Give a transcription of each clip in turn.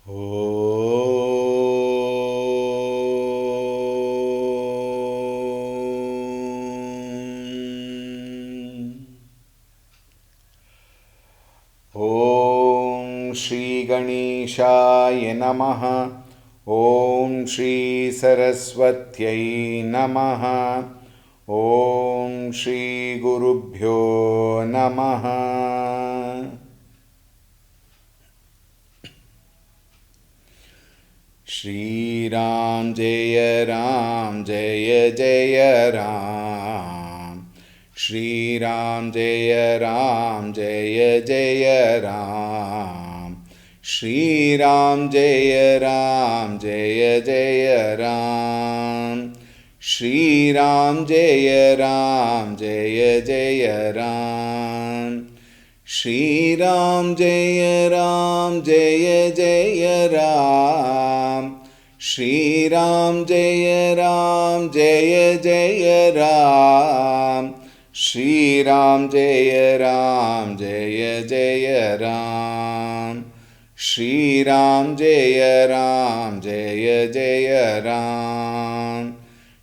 ॐ श्री गणेशाय नमः। ॐ श्री सरस्वत्यै नमः। ॐ श्री गुरुभ्यो नमः। श्रीराम जय जय राम। श्रीराम जय जय राम। श्रीराम जय जय राम। श्रीराम जय जय राम। श्रीराम जय जय राम। श्रीराम जय जय राम। श्रीराम जय जय राम।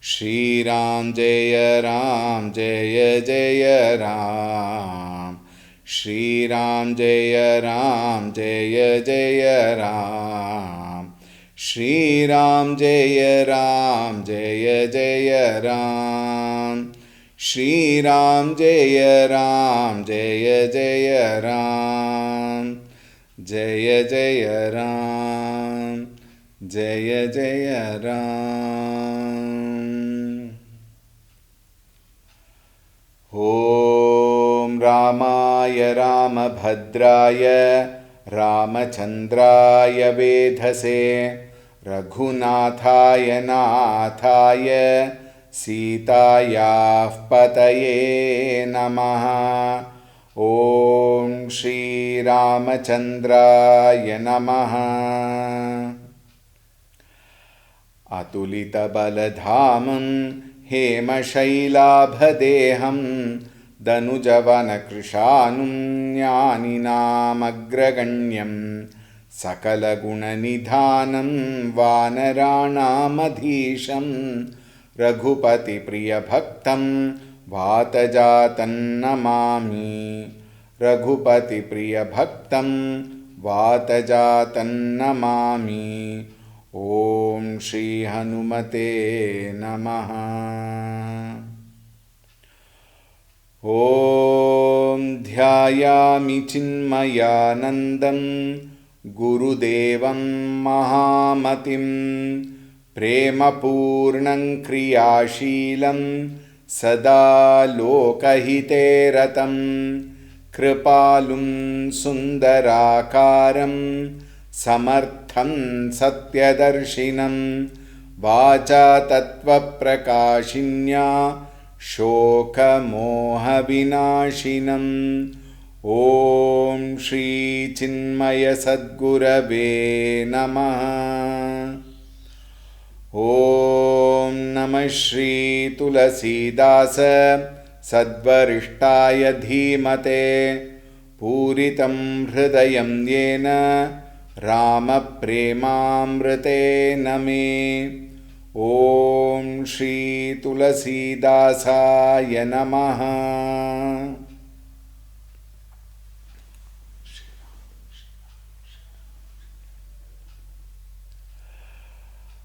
श्रीराम जय जय राम। श्रीराम जय जय राम। श्रीराम जय जय राम। श्रीराम जय जय राम। श्रीराम जय जय राम। जय जय राम। जय जय राम। ॐ रामाय रामभद्राय रामचन्द्राय वेधसे रघुनाथाय नाथाय सीतायाः पतये नमः। ॐ श्रीरामचन्द्राय नमः। अतुलितबलधामं हेमशैलाभदेहं दनुजवनकृशानुं ज्ञानिनामग्रगण्यं सकलगुणनिधानं वानराणामधीशं रघुपतिप्रियभक्तं वातजातं नमामि। रघुपतिप्रियभक्तं वातजातं नमामि। ॐ श्री हनुमते नमः। ॐ ध्यायामि चिन्मयानन्दं गुरुदेवं महामतिं प्रेमपूर्णं क्रियाशीलं सदा लोकहिते रतं कृपालुं सुन्दराकारं समर्थं सत्यदर्शिनं वाचा तत्त्वप्रकाशिन्या शोकमोहविनाशिनं। ॐ श्रीचिन्मयसद्गुरवे नमः। ॐ नमः श्री तुलसीदास सद्वरिष्ठाय धीमते पूरितं हृदयं येन रामप्रेमामृतेन मे। ॐ श्री तुलसीदासाय नमः।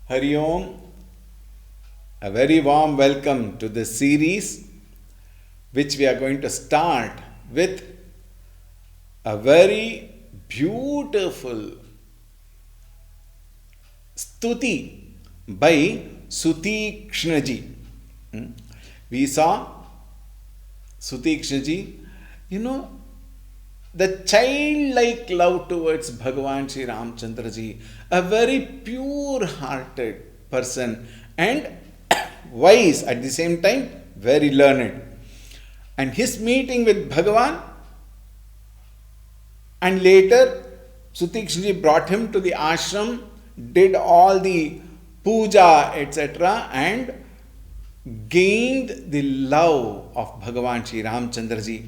Hari Om, a very warm welcome to this series, which we are going to start with a very beautiful stuti by Sutikshnaji. We saw Sutikshnaji, the childlike love towards Bhagavan Sri Ramchandra Ji, a very pure-hearted person and wise at the same time, very learned. And his meeting with Bhagavan, and later Sutikshnaji brought him to the ashram, did all the puja, etc., and gained the love of Bhagavan Sri Ramchandra Ji.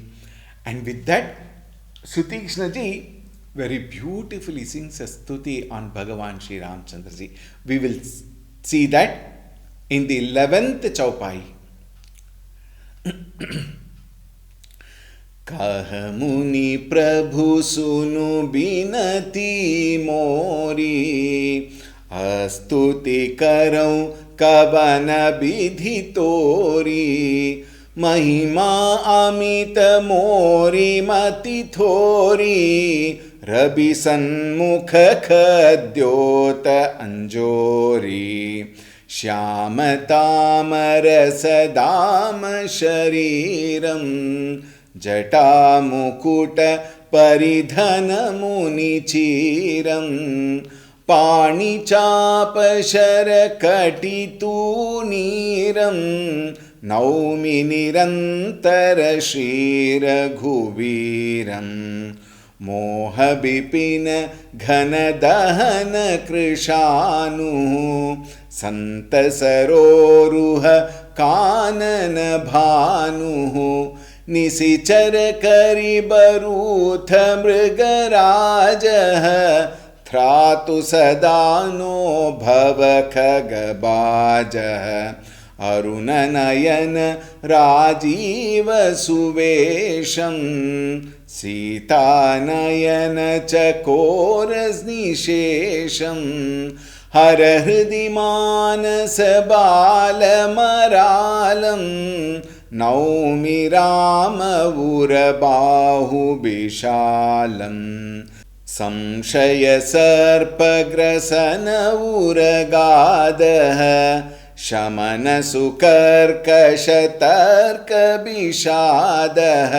And with that, Sutikshnaji very beautifully sings a stuti on Bhagavan Sri Ramchandraji. We will see that in the 11th Chaupai. कह मुनि प्रभु सुनु बिनती मोरी, स्तुति करऊं कवन विधि तोरी, महिमा अमित मोरी मति थोरी, रवि सन्मुख खद्योत अंजोरी, श्याम तामर सदाम शरीरम, जटा मुकुट परिधन मुनिचीरम, पाणि चाप शर कटितू नीरम, नौमि निरंतर श्री रघुवीरम, मोह विपिन घन दहन कृशानु, संत सरोरुह कानन भानु, निशिचर करि बरूथ मृगराज, त्रातु सदा नो भव खगबाज, अरुण नयन राजीव सुवेशम, सीता नयन चकोर निशेषम, हर हृदि मानस बाल मरालम, नौमि राम उर बाहु विशालम, संशय सर्प ग्रसन उर गादः, शमन सुकर्कश तर्क विषादः,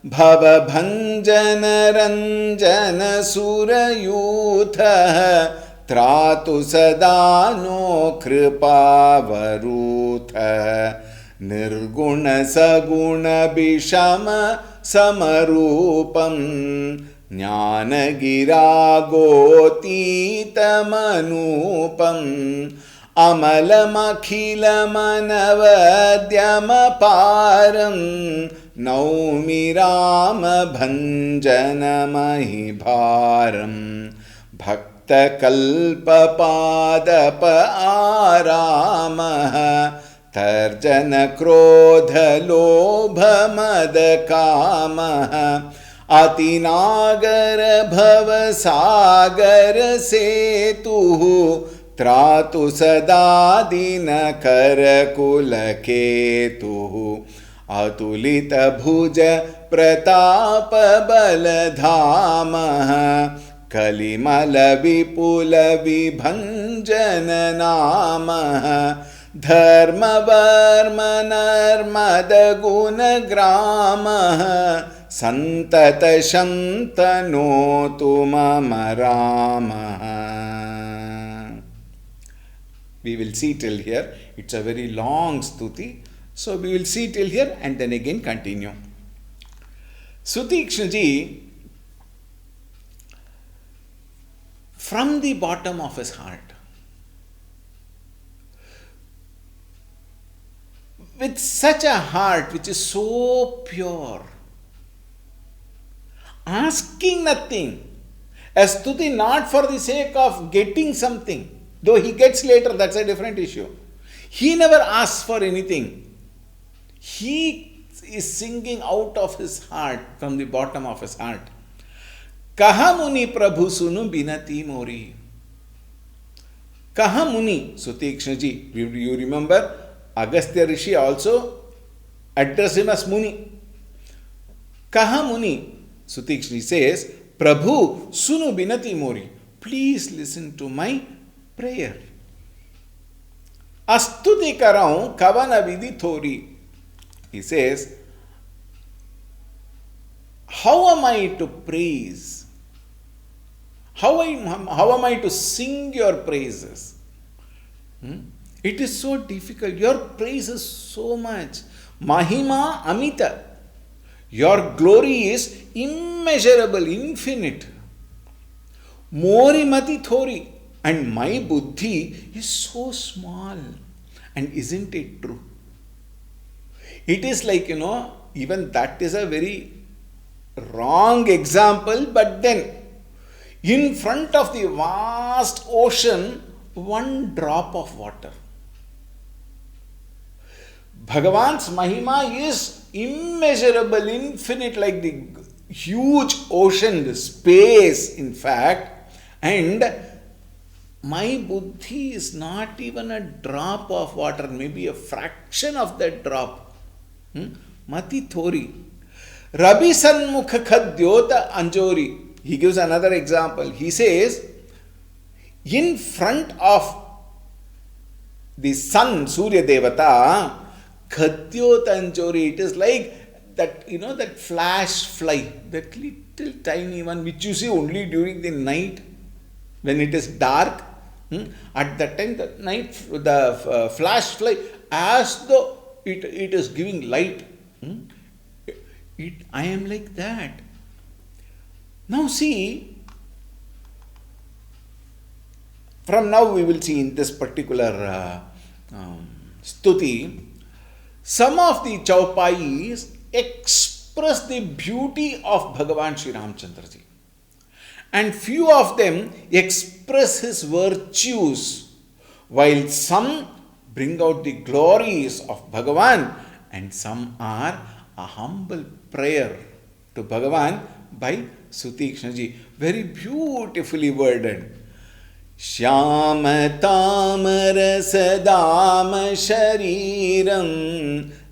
भव भंजन रंजन सुरयूथः, त्रातु सदा नो कृपावरूथः, निर्गुण सगुण विषम समरूपम, ज्ञान गिरा गोतीतमनूपम, अमलमखिलमनवद्यम पारम, नौमि राम भंजन महिभारम, भक्त कल्प पादप आरामः, तर्जन क्रोध लोभ मद कामः, अतिनागर भव सागर सेतुः, त्रातु सदा दिन कर कुल केतुः, अतुलित भुज प्रताप बलधामः, कलिमल विपुल विभंजन नामः, धर्म वर्म नर्मद गुण ग्रामः, संतत शंतनोतु मम रामः. We will see till here. It's a very long stuti. So we will see till here and then again continue. Sutikshnaji, from the bottom of his heart, with such a heart which is so pure, asking nothing, a stuti not for the sake of getting something, though he gets later, that's a different issue. He never asks for anything. He is singing out of his heart, from the bottom of his heart. Kaha muni prabhu sunu binati mori. Kaha muni, Sutikshnaji, you remember Agastya Rishi also addressed him as Muni. Kaha muni, Sutikshnaji says, Prabhu sunu binati mori. Please listen to my prayer. Astuti karaun kavana vidhi thori. He says, how am I to praise? How am I to sing your praises? It is so difficult. Your praise is so much. Mahima amita. Your glory is immeasurable, infinite. Mori mati thori. And my buddhi is so small. And isn't it true? It is like, even that is a very wrong example, but then In front of the vast ocean, one drop of water. Bhagavan's Mahima is immeasurable, infinite, like the huge ocean, the space, in fact. And my buddhi is not even a drop of water, maybe a fraction of that drop. Mati Thori. Rabi Sanmukha Khadyota Anjori. He gives another example. He says, in front of the sun, Surya Devata, Khadyota Anjori, it is like that, that flash fly, that little tiny one which you see only during the night when it is dark. At that time, the flash fly, as though it is giving light. I am like that. Now see, from now we will see in this particular stuti, some of the chaupais express the beauty of Bhagavan Sri Ramchandra Ji. And few of them express his virtues, while some bring out the glories of Bhagavan, and some are a humble prayer to Bhagavan by Sutikshna Ji. Very beautifully worded. Shyama tamara sadama shariram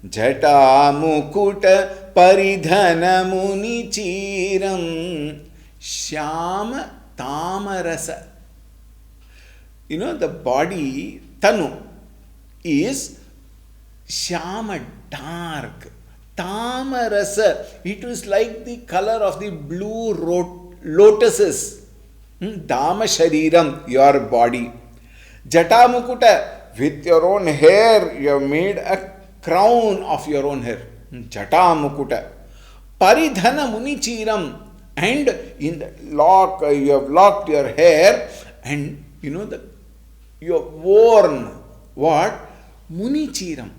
jata mukuta paridhana muni chiram. Shyama tamarasa. The body, Tanu, is Shyama, dark. Tamarasa, it is like the color of the blue lotuses. Dama Shariram, your body. Jata Mukuta, with your own hair, you have made a crown of your own hair. Jata Mukuta. Paridhana Muni Chiram. And in the lock, you have locked your hair, and you have worn what? Muni Chiram.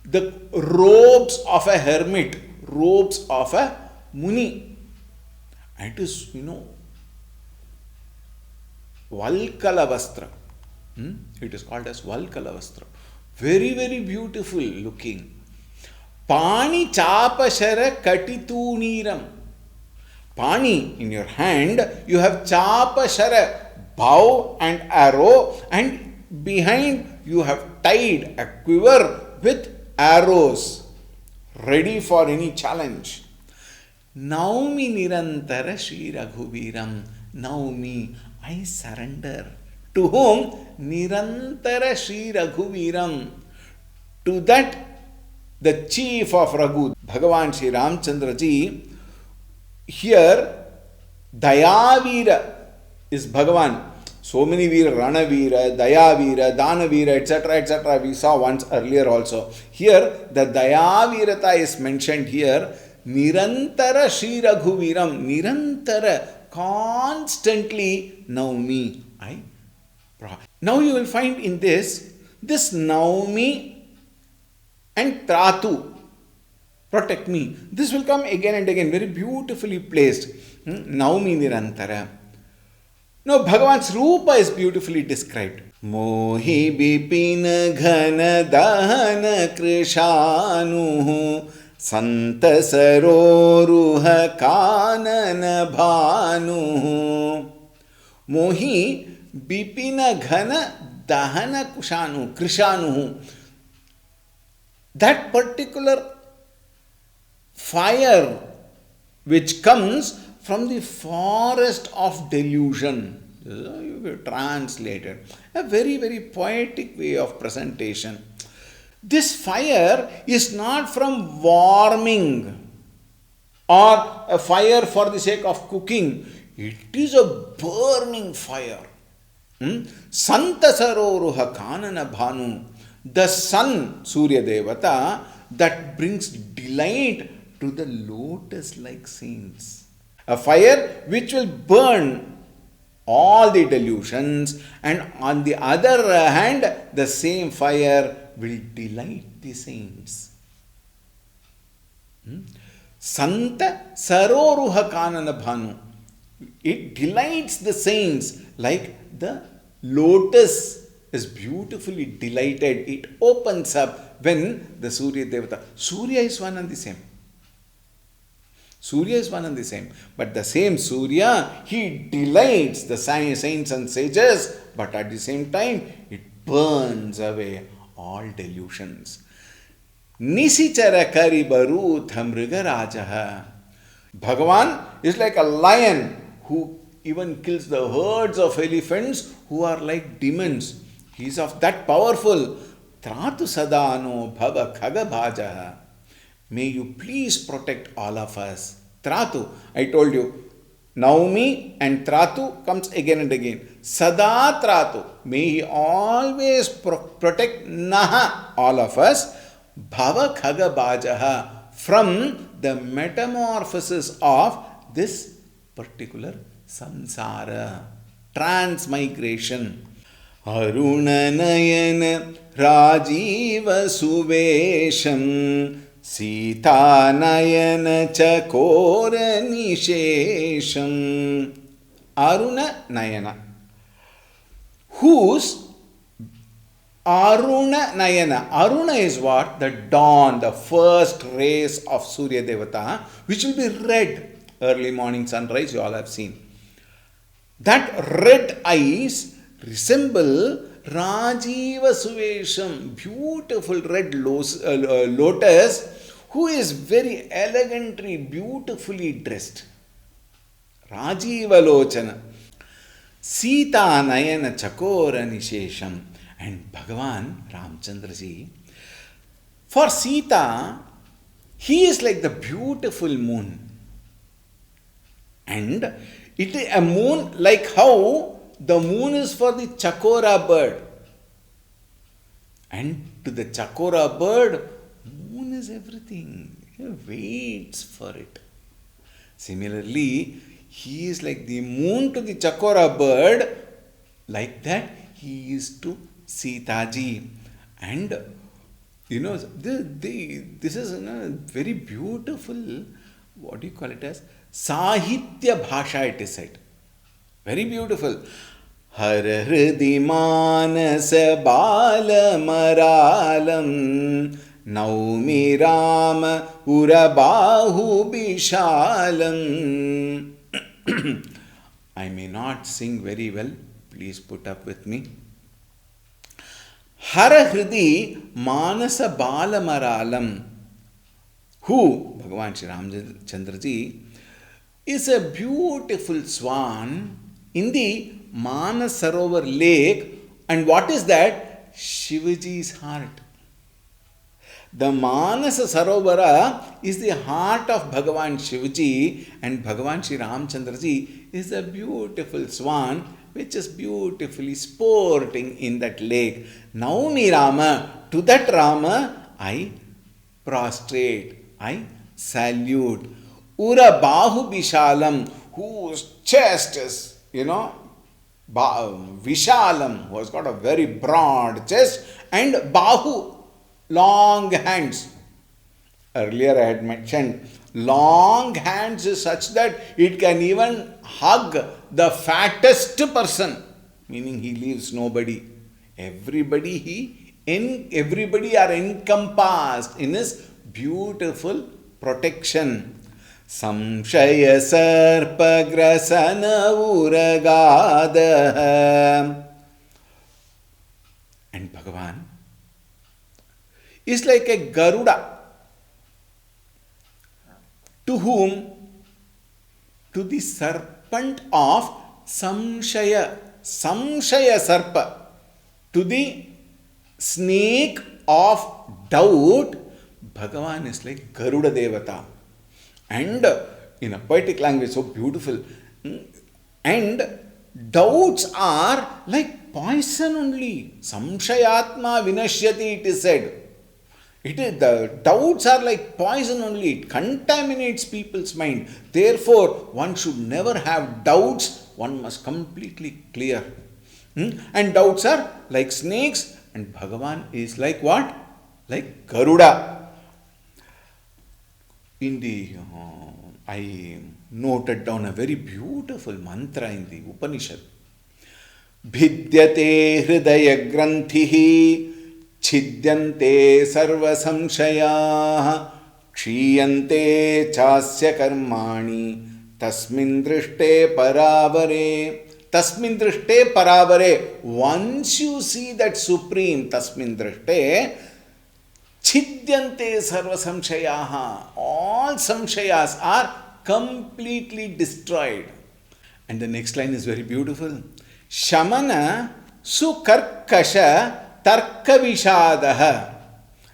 The robes of a hermit, robes of a Muni. And it is, Valkala Vastra. It is called as Valkala Vastra. Very, very beautiful looking. Pani Chapashara Katituniram. Pani, in your hand, you have Chapashara, bow and arrow, and behind you have tied a quiver with arrows, ready for any challenge. Naumi Nirantara Shri Raghuviram. Naumi, I surrender. To whom? Nirantara Shri Raghuviram. To that, the chief of Raghu, Bhagavan Sri Ramchandra Ji. Here, Dayavira is Bhagavan. So many Veera, Ranavira, Dayavira, Danavira, etc. We saw once earlier also. Here, the Dayavirata is mentioned here. Nirantara Shri Raghuviram. Nirantara, constantly Naumi. Now you will find in this Naumi and Tratu. Protect me. This will come again and again, very beautifully placed. Naumi Nirantara. Now Bhagavan's Rupa is beautifully described. Mohi bipina ghana dahana krishanu santa saroruha kanana bhanu. Mohi bipina ghana dahana krishanu. That particular fire which comes from the forest of delusion. You will translate it. A very, very poetic way of presentation. This fire is not from warming or a fire for the sake of cooking. It is a burning fire. Santa Saroruha Kanana Bhanu. The sun, Surya Devata, that brings delight to the lotus-like saints. A fire which will burn all the delusions, and on the other hand, the same fire will delight the saints. Santa Saroruha Kanana Bhanu. It delights the saints like the lotus is beautifully delighted. It opens up when the Surya Devata. Surya is one and the same. Surya is one and the same. But the same Surya, he delights the saints and sages, but at the same time, it burns away all delusions. Nisichara karibaru thamrigarajaha. Bhagavan is like a lion who even kills the herds of elephants who are like demons. He is of that powerful. Tratu sadano bhava khagabhajaha. May you please protect all of us. Tratu, I told you, Naumi and Tratu comes again and again. Sada Tratu, may he always protect Naha, all of us. Bhava Khaga Bhajaha, from the metamorphosis of this particular samsara, transmigration. Aruna Nayana Rajiva Suvesham Sita Nayana Chakora Nishesham. Aruna Nayana, whose Aruna Nayana. Aruna is what? The dawn, the first rays of Surya Devata, which will be red. Early morning sunrise, you all have seen. That red eyes resemble Rajiva Suvesham, beautiful red lotus, who is very elegantly, beautifully dressed. Rajiva Lochana. Sita Nayana Chakora Nishesham. And Bhagavan Ramchandraji, for Sita, he is like the beautiful moon. And it is a moon like how the moon is for the Chakora bird. And to the Chakora bird, moon is everything. He waits for it. Similarly, he is like the moon to the Chakora bird. Like that, he is to Sita ji. And this is a very beautiful, what do you call it as? Sahitya Bhasha, it is said. Very beautiful. Har hridi manasa bala maralam naumi rama urabahu bishalam. I may not sing very well. Please put up with me. Hara Hridi Manasa Balamaralam, who, Bhagavan Shri Ramchandraji, is a beautiful swan in the Manasarovar lake. And what is that? Shivaji's heart. The Manasa Sarovara is the heart of Bhagavan Shivaji, and Bhagavan Shri Ramchandraji is a beautiful swan which is beautifully sporting in that lake. Naumi Rama, to that Rama I prostrate, I salute. Ura Bahu Vishalam, whose chest is, Vishalam, who has got a very broad chest, and Bahu, long hands. Earlier I had mentioned, long hands is such that it can even hug the fattest person, meaning he leaves nobody. Everybody are encompassed in his beautiful protection. Samshaya sarpa grasana uragada. And Bhagavan is like a Garuda. To whom? To the serpent of Samshaya. Samshaya Sarpa. To the snake of doubt, Bhagavan is like Garuda Devata. And in a poetic language, so beautiful. And doubts are like poison only. Samshayatma vinashyati, it is said. The doubts are like poison only. It contaminates people's mind. Therefore, one should never have doubts. One must completely clear. And doubts are like snakes. And Bhagavan is like what? Like Garuda. In the, I noted down a very beautiful mantra in the Upanishad. Bhidyate hridaya granthihi छिद्यन्ते सर्व संशयाः क्षीयन्ते चास्य कर्माणि तस्मिन् दृष्टे परावरे. Once you see that supreme tasmin drishte, छिद्यन्ते serve संशयाः, all samshayas are completely destroyed. And the next line is very beautiful. Shamana sukarkasha tarka vishadaha.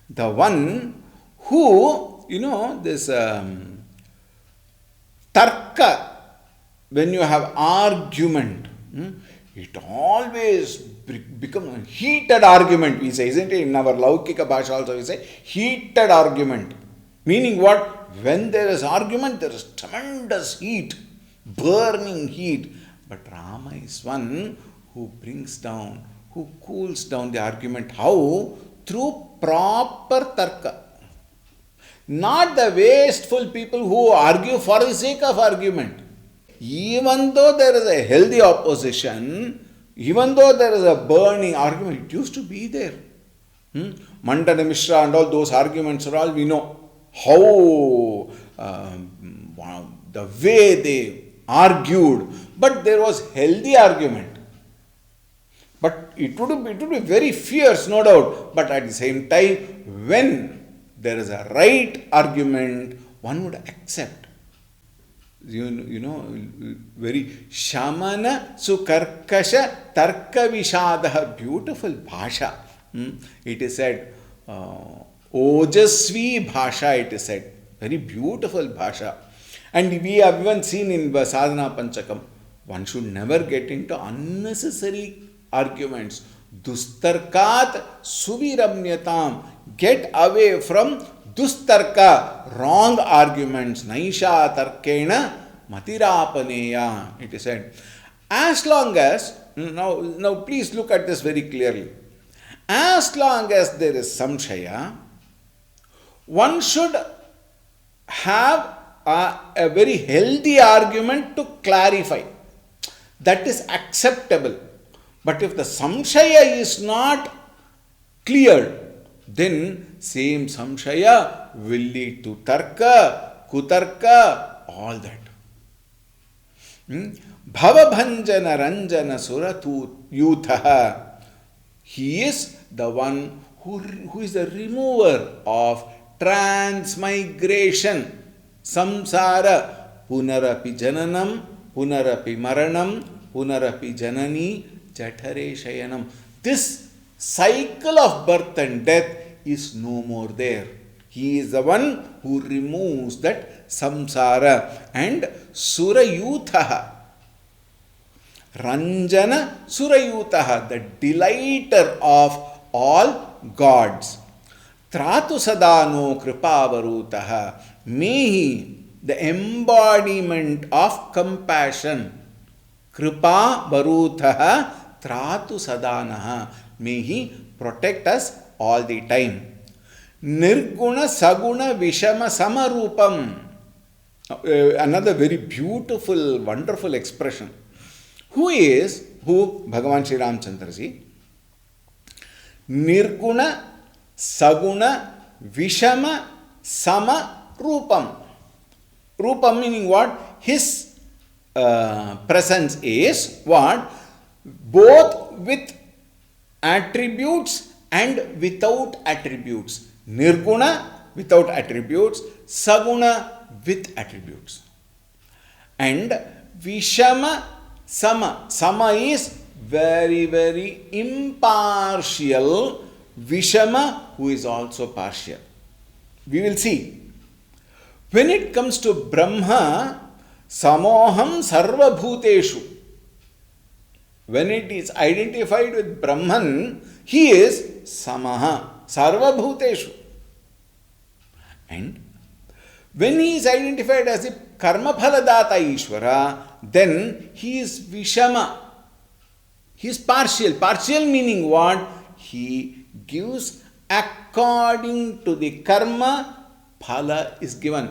The one who, this tarka, when you have argument, it always becomes a heated argument, we say, isn't it? In our Laukika Bhasha also we say heated argument. Meaning what? When there is argument, there is tremendous heat, burning heat. But Rama is one who brings down, who cools down the argument. How? Through proper tarka. Not the wasteful people who argue for the sake of argument. Even though there is a healthy opposition, even though there is a burning argument, it used to be there. Mandana Mishra and all those arguments are all we know. How the way they argued, but there was healthy argument. But it would be very fierce, no doubt. But at the same time, when there is a right argument, one would accept. Very Shamana Sukarkasha Tarka Vishadaha. Beautiful bhasha. It is said, Ojasvi bhasha, it is said. Very beautiful bhasha. And we have even seen in Sadhana Panchakam, one should never get into unnecessary arguments. Dustarkat Suviramyatam. Get away from Dustarka, wrong arguments. Naisha Tarkena Matirapaneya. It is said. As long as, now please look at this very clearly. As long as there is samshaya, one should have a very healthy argument to clarify. That is acceptable. But if the samshaya is not cleared, then same samshaya will lead to tarka, kutarka, all that. Bhavabhanjana ranjana suratu yuthaha. He is the one who is the remover of transmigration. Samsara. Punarapi jananam, punarapi maranam, punarapi janani, jatare shayanam. This cycle of birth and death is no more there. He is the one who removes that samsara. And surayuthaha. Ranjana surayuthaha, the delighter of all gods. Tratu sadano kripavarutaha. May he, the embodiment of compassion. Kripa varutaha tratu sadanaha. May he protect us all the time. Nirguna saguna vishama samarupam. Another very beautiful, wonderful expression. Who? Bhagavan Sri Ramchandraji. Nirguna saguna vishama sama rupam. Rupam meaning what? His presence is what? Both with attributes and without attributes. Nirguna without attributes, saguna with attributes. And vishama sama. Sama is very, very impartial. Vishama, who is also partial. We will see. When it comes to Brahma, samoham sarva bhuteshu. When it is identified with Brahman, he is samaha, sarva bhuteshu. And when he is identified as a karma phaladata Ishvara, then he is vishama. He is partial. Partial meaning what? He gives according to the karma, phala is given.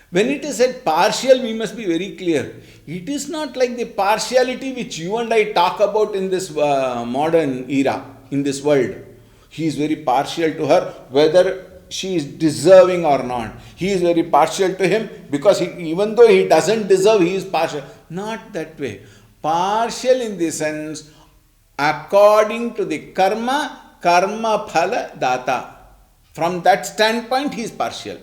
When it is said partial, we must be very clear. It is not like the partiality which you and I talk about in this modern era, in this world. He is very partial to her, whether she is deserving or not. He is very partial to him because even though he doesn't deserve, he is partial. Not that way. Partial in the sense, according to the karma phala data. From that standpoint, he is partial.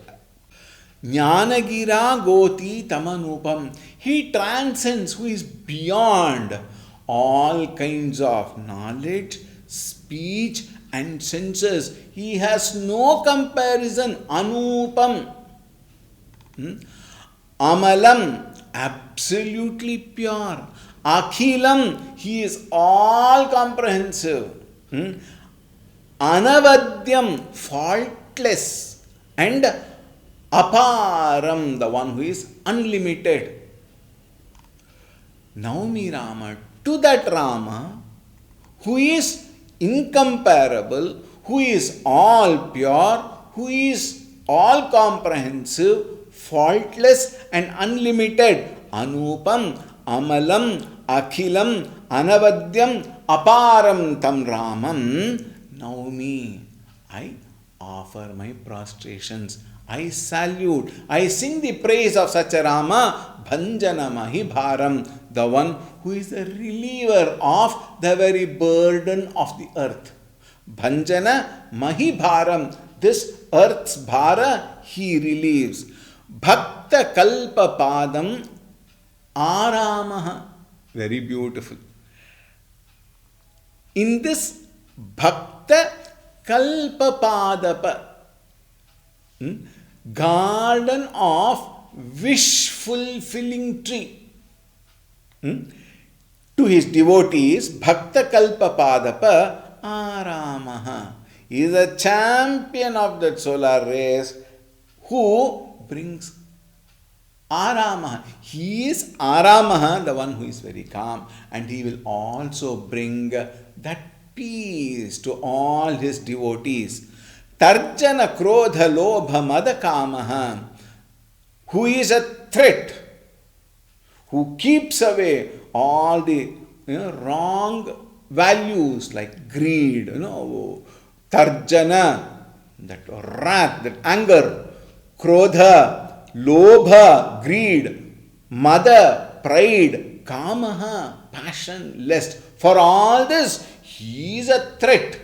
Jnanagira goti tamanupam. He transcends, who is beyond all kinds of knowledge, speech and senses. He has no comparison. Anupam. Amalam, absolutely pure. Akhilam, he is all comprehensive. Anavadyam, faultless. And aparam, the one who is unlimited. Naumi Rama, to that Rama, who is incomparable, who is all pure, who is all comprehensive, faultless and unlimited. Anupam, Amalam, Akhilam, Anavadyam, Aparam tam Ramam. Naumi, I offer my prostrations. I salute, I sing the praise of such a Rama, Bhanjana Mahibharam, the one who is the reliever of the very burden of the earth. Bhanjana Mahibharam, this earth's bhara he relieves. Bhakta Kalpa Padam Aramaha, very beautiful. In this Bhakta Kalpa Padapa, garden of wish fulfilling tree. To his devotees, Bhakta Kalpa Padapa Aramaha. He is a champion of that solar race who brings Aramaha. He is Aramaha, the one who is very calm, and he will also bring that peace to all his devotees. Tarjana Krodha Lobha Mada Kamaha, who is a threat, who keeps away all the wrong values like greed, Tarjana, that wrath, that anger, Krodha, Lobha, greed, Mada, pride, Kamaha, passion, lust. For all this, he is a threat,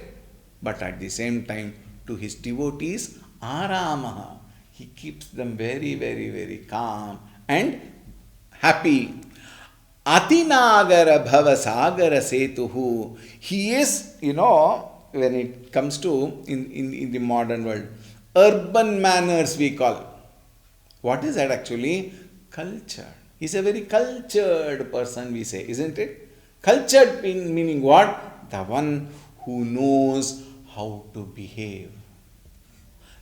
but at the same time, to his devotees, Aramaha. He keeps them very, very, very calm and happy. Atinagara Bhavasagara Setuhu. He is, when it comes to, in the modern world, urban manners we call. What is that actually? Culture. He's a very cultured person, we say, isn't it? Cultured meaning what? The one who knows how to behave.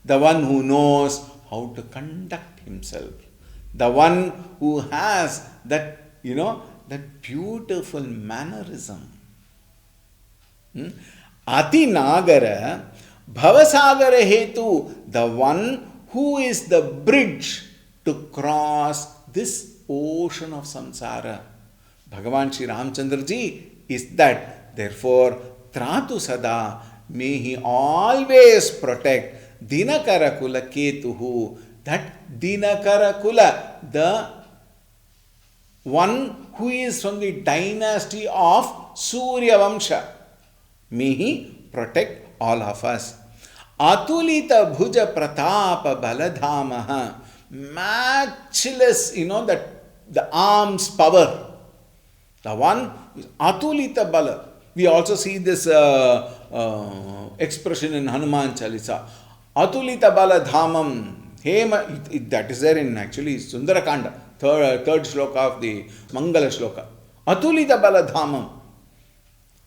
The one who knows how to conduct himself. The one who has that, that beautiful mannerism. Ati Nagara, Bhavasagara Hetu, the one who is the bridge to cross this ocean of samsara. Bhagavan Sri Ramchandra ji is that. Therefore, Tratu Sada, may he always protect Dinakara Kula Ketuhu, that Dinakara Kula, the one who is from the dynasty of Surya Vamsha. May he protect all of us. Atulita Bhuja Pratapa Baladhamaha, matchless, that the arm's power. The one is Atulita Bala. We also see this expression in Hanuman Chalisa. Atulita Bala Dhamam. Hema, that is there in actually Sundarakanda, third shloka of the Mangala shloka. Atulita Bala Dhamam.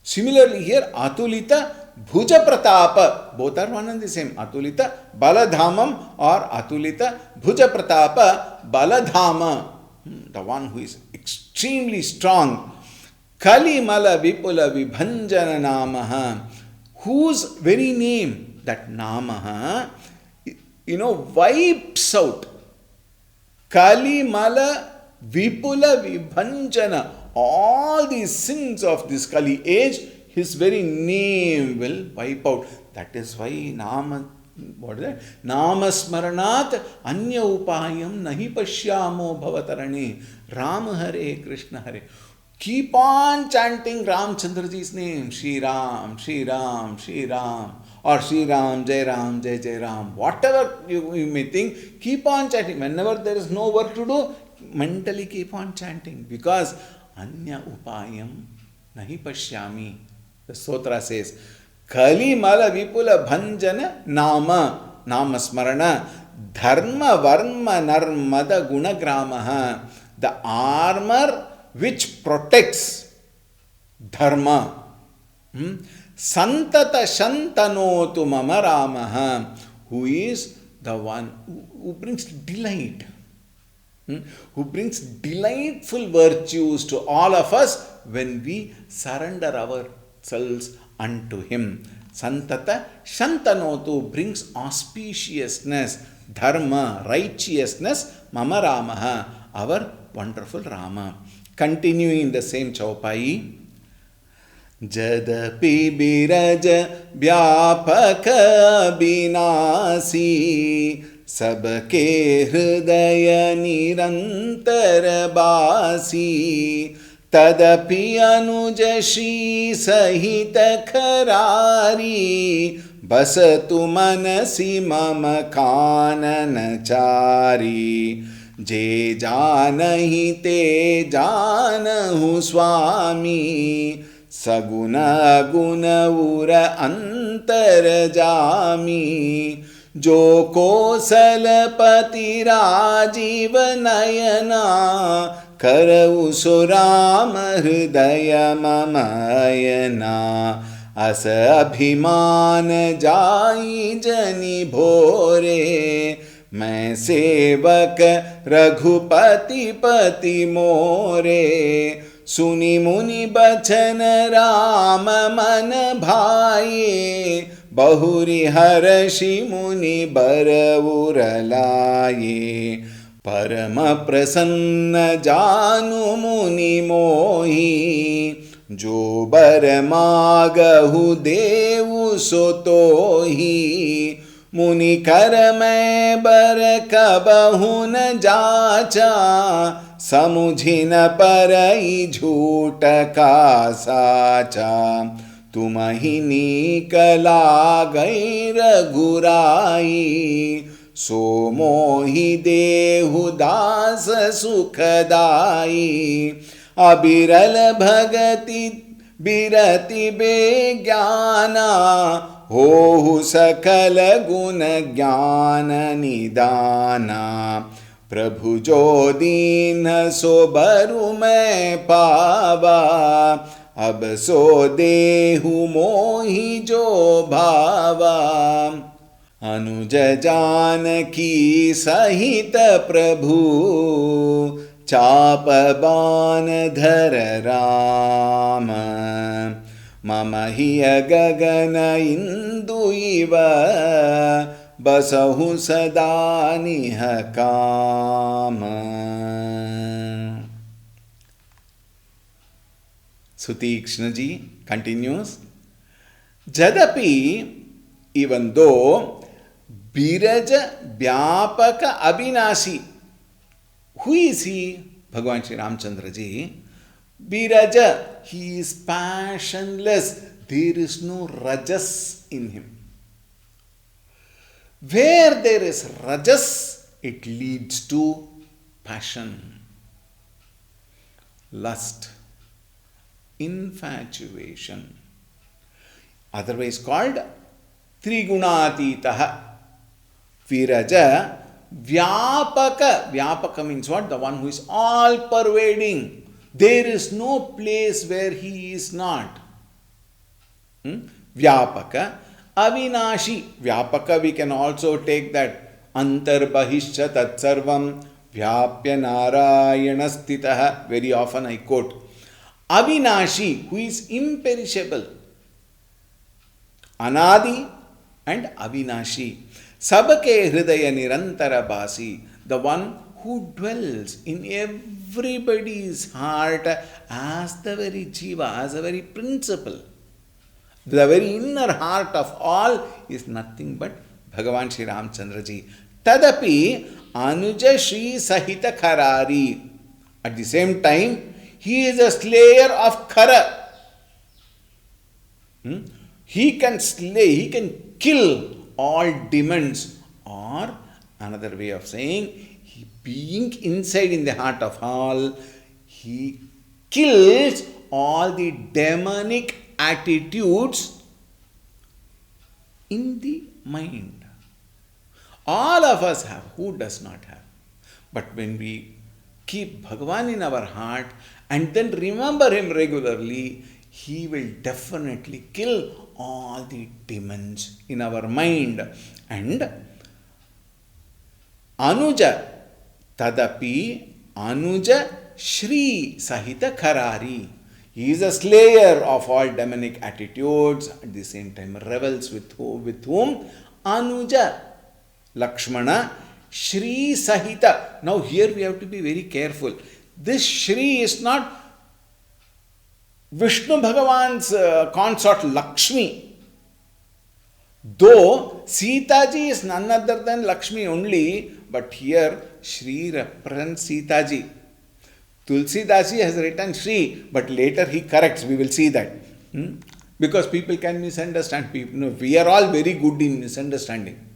Similarly here, Atulita Bhuja Pratapa. Both are one and the same. Atulita Bala Dhamam or Atulita Bhuja Pratapa Bala Dhama. The one who is extremely strong. Kali Mala Vipula Vibhanjana Namaha, whose very name, that Namaha, wipes out Kali Mala Vipula Vibhanjana. All these sins of this Kali age, his very name will wipe out. That is why what is that? Namasmaranat Anya Upayam Nahi Pashyamo Bhavatarane. Ram Hare Krishna Hare. Keep on chanting Ramchandraji's name. Shri Ram, Shri Ram, Shri Ram. Or Shri Ram, Jai Ram, Jai Jai Ram. Whatever you may think, keep on chanting. Whenever there is no work to do, mentally keep on chanting. Because Anya Upayam Nahi Pashyami. The Sotra says, Kali Mala Vipula Bhanjana Nama Smarana Dharma Varma Narmada Gunagramaha. The armor which protects dharma. Santata Shantanotu Mama Ramaha, who is the one who brings delight, who brings delightful virtues to all of us when we surrender ourselves unto him. Santata Shantanotu brings auspiciousness, dharma, righteousness, Mama Ramaha, our wonderful Rama. Continuing the same chaupai. Jadapi biraj vyapaka binasi sabke hridaya nirantar basi tadapi anujashi sahita kharari basatu manasi mama kananachari. जे जानहि ते जानहु स्वामी सगुण गुण उर अंतर जामी जो कोसलपति राजीव नयना करउ सुराम हृदय ममयना अस अभिमान जाई जनि भोरे मैं सेवक रघुपति पति मोरे सुनि मुनि बचन राम मन भाये बहुरी हर्षि मुनि बर उरलाये परम प्रसन्न जानु मुनि मोही जो बर मागहु देवु सो तोही मुनि कर मैं बर कबहु न जाचा समुझि न परई झूठ का साचा तुम ही नीक लागई रघुराई सो मोहि देहु दास सुखदाई अबिरल भगति बिरति बेज्ञाना होहु सकल गुण ज्ञान निदाना प्रभु जो दीन सो बरु मैं पावा अब सो देहु मोहि जो भावा अनुज जानकी सहित प्रभु चाप बाण धर राम मम हिय गगन इंदु इव बसहु सदा निह काम. Sutikshna ji continues, Jadapi, even though Biraja Vyapaka Abhinashi. Who is he? Bhagavan Shri Ramchandra ji. Biraja, he is passionless. There is no rajas in him. Where there is rajas, it leads to passion, lust, infatuation, otherwise called Trigunatitaha. Viraja, Vyapaka. Vyapaka means what? The one who is all pervading. There is no place where he is not. Vyapaka. Avinashi. Vyapaka, we can also take that Antarbahishya Tatsarvam Vyapya Narayanastitaha. Very often I quote. Avinashi, who is imperishable. Anadi and Avinashi. Sabake Hridaya Nirantara Basi. The one who dwells in everybody's heart as the very jiva, as the very principle. The very inner heart of all is nothing but Bhagavan Shri Ramchandra ji. Tadapi Anuja Shri Sahita Kharari. At the same time, he is a slayer of Khara. He can slay, he can kill all demons. Or another way of saying, he being inside in the heart of all, he kills all the demonic attitudes in the mind. All of us have. Who does not have? But when we keep Bhagavan in our heart and then remember him regularly, he will definitely kill all the demons in our mind. And Anuja Tadapi Anuja Shri Sahita Kharari. He is a slayer of all demonic attitudes, at the same time revels with whom? Anuja Lakshmana Shri Sahita. Now here we have to be very careful. This Shri is not Vishnu Bhagavan's consort Lakshmi. Though Sita ji is none other than Lakshmi only, but here Shri represents Sita ji. Tulsi Dasi has written Shri, but later he corrects. We will see that. Because people can misunderstand. We are all very good in misunderstanding.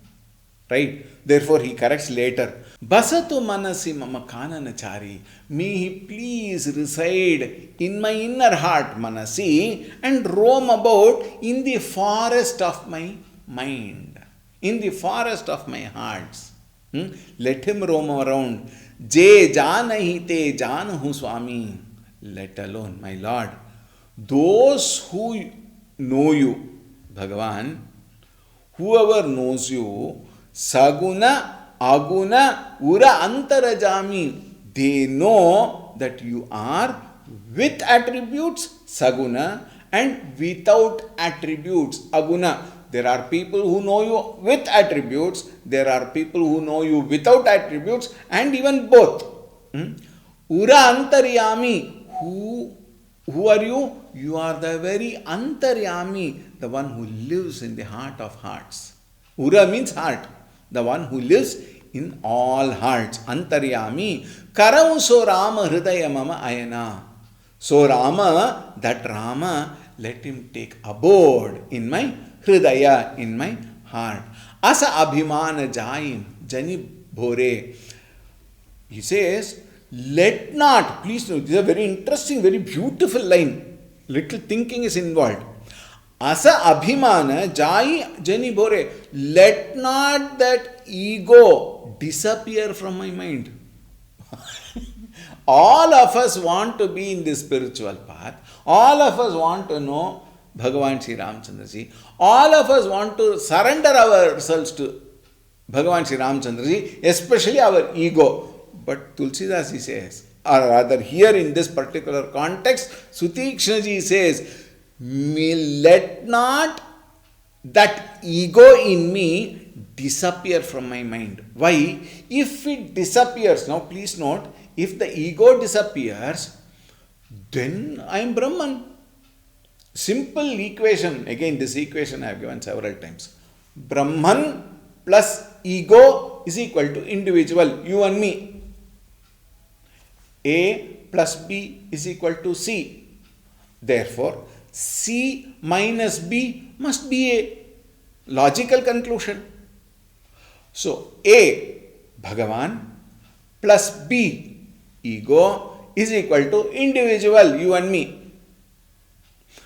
Right? Therefore he corrects later. Basatu manasi mama kananachari. May he please reside in my inner heart, manasi, and roam about in the forest of my mind, in the forest of my hearts. Let him roam around. Je janahi te janahu swami. Let alone, my Lord. Those who know you, Bhagavan, whoever knows you, Saguna, Aguna, Ura Antarajami, they know that you are with attributes, Saguna, and without attributes, Aguna. There are people who know you with attributes, there are people who know you without attributes, and even both. Ura Antaryami, who are you? You are the very Antaryami, the one who lives in the heart of hearts. Ura means heart. The one who lives in all hearts. Antaryami. Karav so Rama Hridaya Mama Ayana. So Rama, that Rama, let him take abode in my Hridaya, in my heart. Asa Abhimana Jaim Jani Bhore. He says, let not, please note, this is a very interesting, very beautiful line. Little thinking is involved. Asa abhimana jai jani bhore. Let not that ego disappear from my mind. All of us want to be in this spiritual path. All of us want to know Bhagavan Shri Ramchandra ji. All of us want to surrender ourselves to Bhagavan Shri Ramchandra ji, especially our ego. But Tulsidas ji says, or rather here in this particular context, Sutikshna ji says, let not that ego in me disappear from my mind. Why? If it disappears, now please note, if the ego disappears, then I am Brahman. Simple equation. Again, this equation I have given several times. Brahman plus ego is equal to individual, you and me. A plus B is equal to C. Therefore, C minus B must be A. Logical conclusion. So, A, Bhagavan, plus B, ego, is equal to individual, you and me.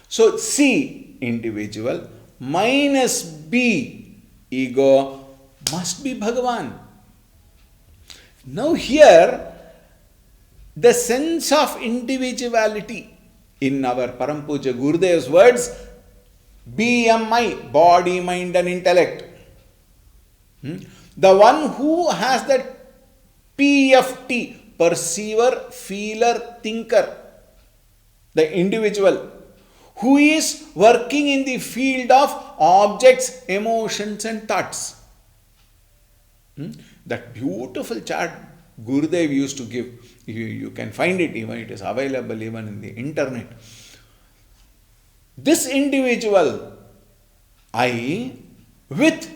So, C, individual, minus B, ego, must be Bhagavan. Now here, the sense of individuality, in our Param Puja Gurudev's words, BMI, body, mind and intellect. The one who has that PFT, perceiver, feeler, thinker, the individual, who is working in the field of objects, emotions and thoughts. That beautiful chart Gurudev used to give. You can find it even, it is available even in the internet. This individual, I, with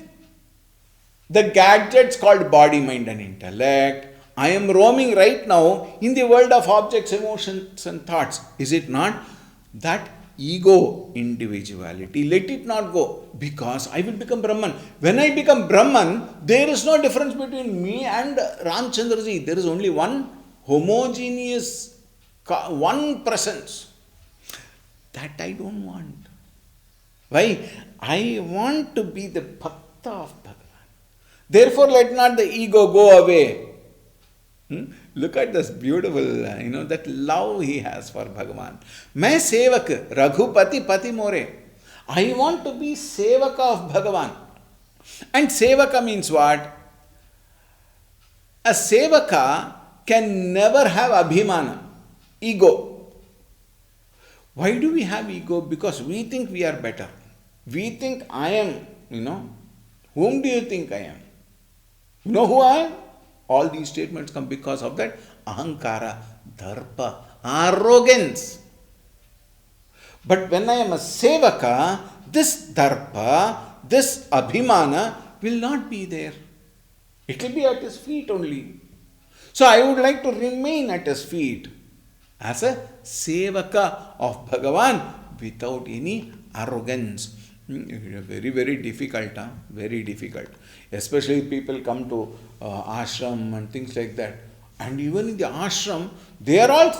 the gadgets called body, mind and intellect, I am roaming right now in the world of objects, emotions and thoughts. Is it not? That ego individuality, let it not go, because I will become Brahman. When I become Brahman, there is no difference between me and Ramchandraji. There is only one homogeneous, one presence. That I don't want. Why? I want to be the Bhakta of Bhagavan. Therefore, let not the ego go away. Look at this beautiful, that love he has for Bhagavan. Main sevak, Raghupati pati more. I want to be sevaka of Bhagavan. And sevaka means what? A sevaka can never have abhimana, ego. Why do we have ego? Because we think we are better. We think I am, Whom do you think I am? You know who I am? All these statements come because of that ahankara, dharpa, arrogance. But when I am a sevaka, this dharpa, this abhimana will not be there. It will be at his feet only. So I would like to remain at his feet as a sevaka of Bhagavan without any arrogance. Very, very difficult, very difficult. Especially people come to ashram and things like that. And even in the ashram, they are all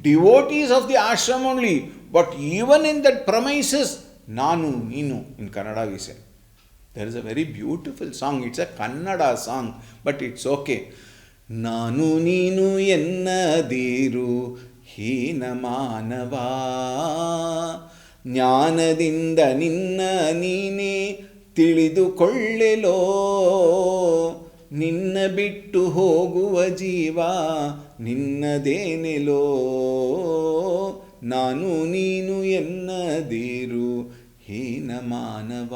devotees of the ashram only. But even in that premises, Nanu, Ninu, in Kannada we say. There is a very beautiful song. It's a Kannada song, but it's okay. Nanu, Ninu, Ennadiru, Hina Manava. ಜ್ಞಾನದಿಂದ ನಿನ್ನ ನೀನೇ ತಿಳಿದುಕೊಳ್ಳೆಲೋ ನಿನ್ನ ಬಿಟ್ಟು ಹೋಗುವ ಜೀವ ನಿನ್ನದೇನೆಲೋ ನಾನು ನೀನು ಎನ್ನದಿರು ಹೀನ ಮಾನವ.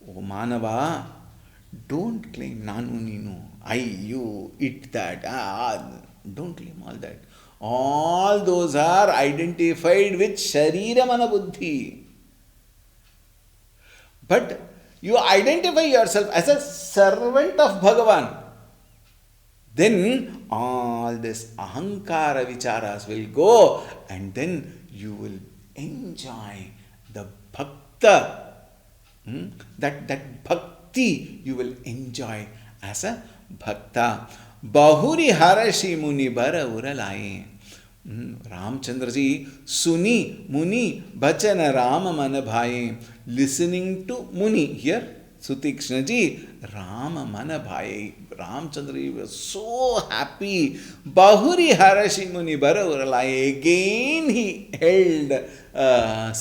ಓ ಮಾನವ, ಡೋಂಟ್ ಕ್ಲೇಮ್ ನಾನು ನೀನು, I you it that, don't claim all that. All those are identified with Sharira Mana Buddhi. But you identify yourself as a servant of Bhagavan. Then all this ahankara vicharas will go, and then you will enjoy the bhakta. That bhakti you will enjoy as a bhakta. Bahuri harashi muni bara uralaye. Ramchandra ji suni muni bachana Rama mana bhaye. Listening to Muni here, Sutikshna ji, Rama mana bhaye. Ramchandra ji was so happy. Bahuri harashi muni bara uralaye. Again he held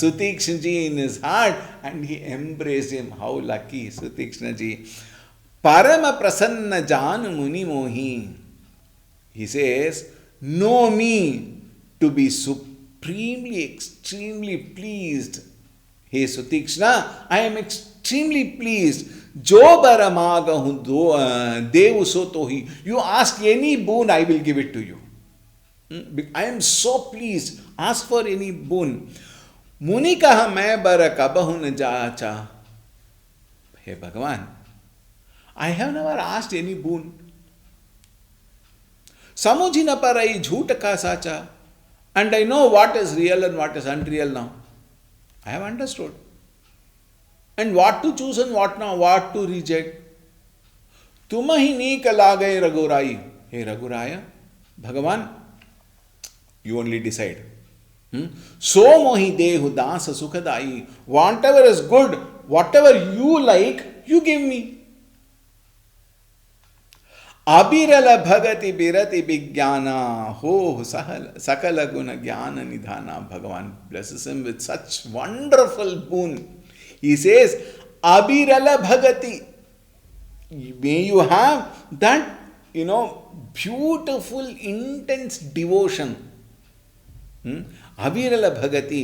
Sutikshna ji in his heart and he embraced him. How lucky Sutikshna ji. Parama prasanna janu muni mohi. He says, know me to be supremely, extremely pleased. Hey Sutikshna, I am extremely pleased. Jo baramaga hu devu sotohi. You ask any boon, I will give it to you. I am so pleased. Ask for any boon. Munikaha मैं बर कबहु न जाचा. Hey Bhagavan, I have never asked any boon. Samujina parai jhoot ka sacha. And I know what is real and what is unreal now. I have understood. And what to choose and what not, what to reject. Tumahi neek lagai Raghurai. Hey Raghuraya, Bhagavan, you only decide. So mohi dehu dasa sukhadai. Whatever is good, whatever you like, you give me. Abirala bhagati birati vigyana ho sakala guna jnana nidhana. Bhagavan blesses him with such wonderful boon. He says, Abirala bhagati. May you have that, beautiful, intense devotion. Abirala bhagati.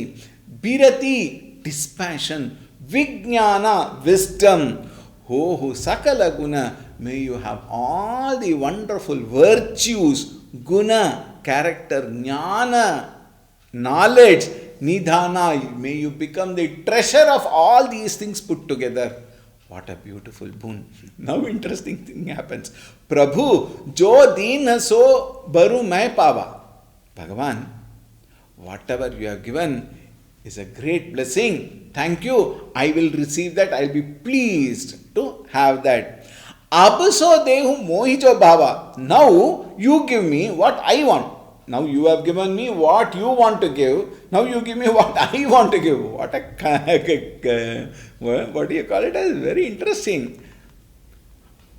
Birati, dispassion. Vijnana, wisdom. Ho sakala guna may you have all the wonderful virtues, guna, character, jnana, knowledge, nidhana, may you become the treasure of all these things put together. What a beautiful boon. Now interesting thing happens. Prabhu, jo deen so baru mai pava. Bhagavan, whatever you have given is a great blessing. Thank you. I will receive that. I will be pleased to have that. Abaso dehu mohijo bhava. Now you give me what I want. Now you have given me what you want to give. Now you give me what I want to give. What do you call it? As very interesting.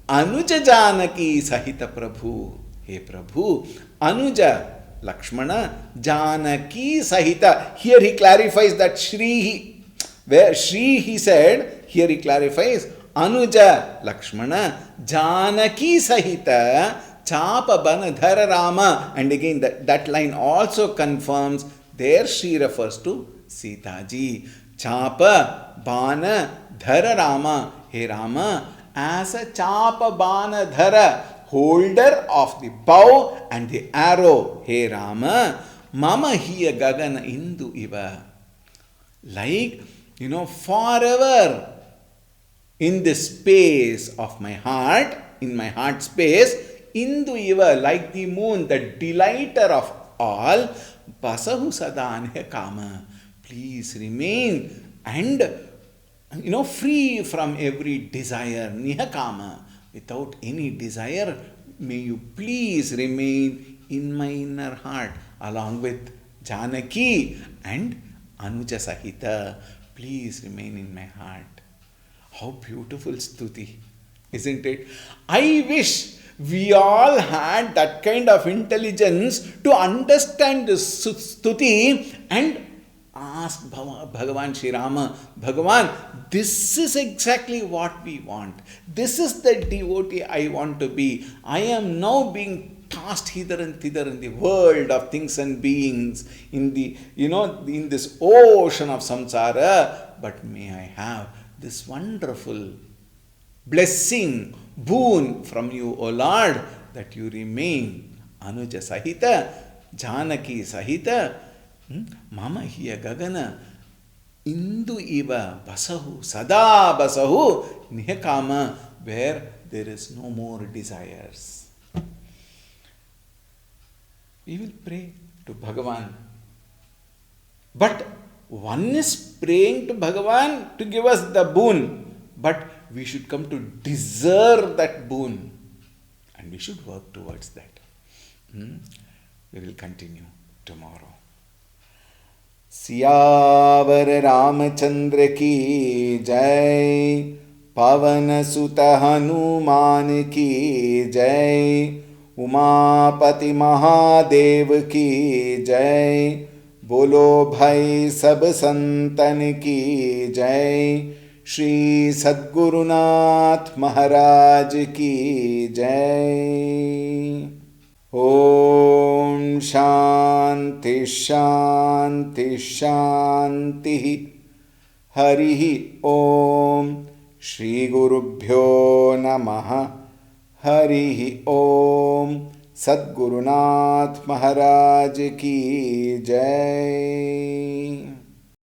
Anuja Janaki Sahita Prabhu. Hey Prabhu, Anuja Lakshmana Janaki Sahita. Here he clarifies that Shri, where Shri he said, here he clarifies Anuja Lakshmana Janaki Sahita Chapa Banadhara Rama. And again that line also confirms there Shri refers to Sita ji. Chapa Bana Dhara Rama. Hey Rama, as a Chapa Bana Dhara, holder of the bow and the arrow, hey Rama, Mama hiya Gagana Indu Iva. Like, forever in the space of my heart, in my heart space, Indu Iva, like the moon, the delighter of all, Basahu Sadanhe Kama. Please remain and free from every desire, Nihakama, without any desire, may you please remain in my inner heart, along with Janaki and Anuja Sahita. Please remain in my heart. How beautiful stuti, isn't it? I wish we all had that kind of intelligence to understand this stuti and ask Bhagavan Sri Rama, Bhagavan, this is exactly what we want. This is the devotee I want to be. I am now being tossed hither and thither in the world of things and beings, in the, in this ocean of samsara. But may I have this wonderful blessing, boon from you, O Lord, that you remain Anuja Sahita, Janaki Sahita, Mama hiya Gagana Indu Iva Basahu Sada Basahu Nihakama, where there is no more desires. We will pray to Bhagavan. But one is praying to Bhagavan to give us the boon, but we should come to deserve that boon, and we should work towards that. We will continue tomorrow. Siyavar Ramchandra की जय, पवन सुत हनुमान की जय, उमापति महादेव की जय, बोलो भाई सब संतन की जय, श्री सद्गुरुनाथ महाराज की जय। ओम शांति शांति शांति। हरि ओम। श्री गुरुभ्यो नमः। हरि ओम। सद्गुरुनाथ महाराज की जय।